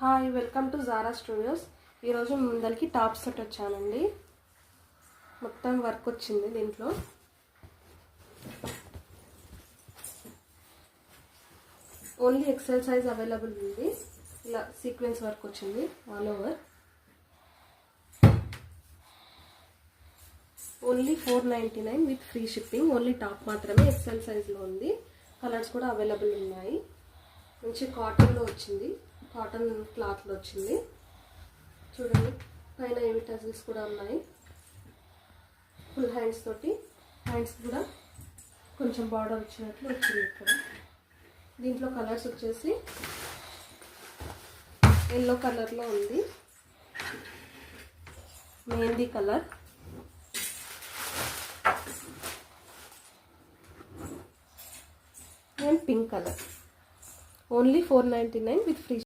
Hi, welcome to Zara studios. ఈరోజు ముందరికి top set వచ్చానండి. మొత్తం వర్క్ వచ్చింది. దీంట్లో ఓన్లీ ఎక్సెల్ సైజ్ అవైలబుల్ ఉంది. ఇలా సీక్వెన్స్ వర్క్ వచ్చింది all over. Only 499 with free shipping. Only top మాత్రమే ఎక్సెల్ సైజ్లో ఉంది. కలర్స్ కూడా అవైలబుల్ ఉన్నాయి. మంచి కాటన్లో వచ్చింది, కాటన్ క్లాత్లో వచ్చింది. చూడండి, పైన ఏమి టజిల్స్ కూడా ఉన్నాయి. ఫుల్ హ్యాండ్స్ తోటి, హ్యాండ్స్ కూడా కొంచెం బార్డర్ వచ్చినట్లు వచ్చింది ఇక్కడ. దీంట్లో కలర్స్ వచ్చేసి ఎల్లో కలర్లో ఉంది, mehndi colour, and pink colour. Only 499 with free